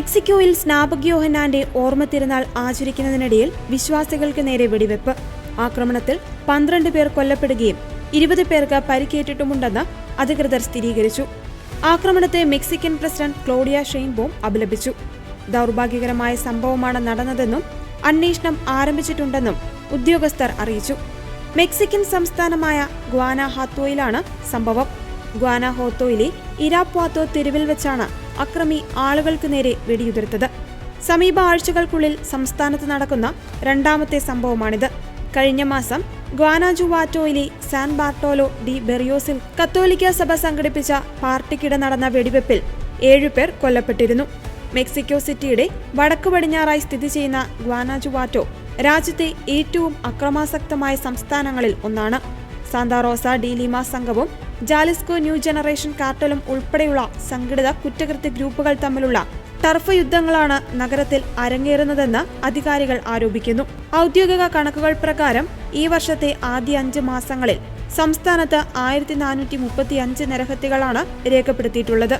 മെക്സിക്കോയിൽ സ്നാപക് യോഹന്നാന്റെ ഓർമ്മ തിരുനാൾ ആചരിക്കുന്നതിനിടയിൽ വിശ്വാസികൾക്ക് നേരെ വെടിവെപ്പ്. ആക്രമണത്തിൽ 12 പേർ കൊല്ലപ്പെടുകയും 20 പേർക്ക് പരിക്കേറ്റിട്ടുമുണ്ടെന്ന് അധികൃതർ സ്ഥിരീകരിച്ചു. ആക്രമണത്തെ മെക്സിക്കൻ പ്രസിഡന്റ് ക്ലോഡിയ ഷെയിൻബോം അപലപിച്ചു. ദൗർഭാഗ്യകരമായ സംഭവമാണ് നടന്നതെന്നും അന്വേഷണം ആരംഭിച്ചിട്ടുണ്ടെന്നും ഉദ്യോഗസ്ഥർ അറിയിച്ചു. മെക്സിക്കൻ സംസ്ഥാനമായ ഗ്വാനാഹാത്തോയിലാണ് സംഭവം. ഗ്വാനാഹാത്തോയിലെ ഇരാപ്വാത്തോ തെരുവിൽ വെച്ചാണ് അക്രമി ആളുകൾക്ക് നേരെ വെടിയുതിർത്തത്. സമീപ ആഴ്ചകൾക്കുള്ളിൽ സംസ്ഥാനത്ത് നടക്കുന്ന രണ്ടാമത്തെ സംഭവമാണിത്. കഴിഞ്ഞ മാസം ഗ്വാനാജുവാറ്റോയിലെ സാൻ ബാർട്ടോലോ ഡി ബെറിയോസിൽ കത്തോലിക്ക സഭ സംഘടിപ്പിച്ച പാർട്ടിക്കിടെ നടന്ന വെടിവെപ്പിൽ 7 പേർ കൊല്ലപ്പെട്ടിരുന്നു. മെക്സിക്കോ സിറ്റിയുടെ വടക്കു പടിഞ്ഞാറായി സ്ഥിതി ചെയ്യുന്ന ഗ്വാനാജുവാറ്റോ രാജ്യത്തെ ഏറ്റവും അക്രമാസക്തമായ സംസ്ഥാനങ്ങളിൽ ഒന്നാണ്. സാന്താ റോസ ഡി ലിമ സംഘവും ജാലിസ്കോ ന്യൂ ജനറേഷൻ കാർട്ടലും ഉൾപ്പെടെയുള്ള സംഘടിത കുറ്റകൃത്യ ഗ്രൂപ്പുകൾ തമ്മിലുള്ള ടർഫ് യുദ്ധങ്ങളാണ് നഗരത്തിൽ അരങ്ങേറുന്നതെന്ന് അധികാരികൾ ആരോപിക്കുന്നു. ഔദ്യോഗിക കണക്കുകൾ പ്രകാരം ഈ വർഷത്തെ ആദ്യ 5 മാസങ്ങളിൽ സംസ്ഥാനത്ത് 1435 നരഹത്യകളാണ് രേഖപ്പെടുത്തിയിട്ടുള്ളത്.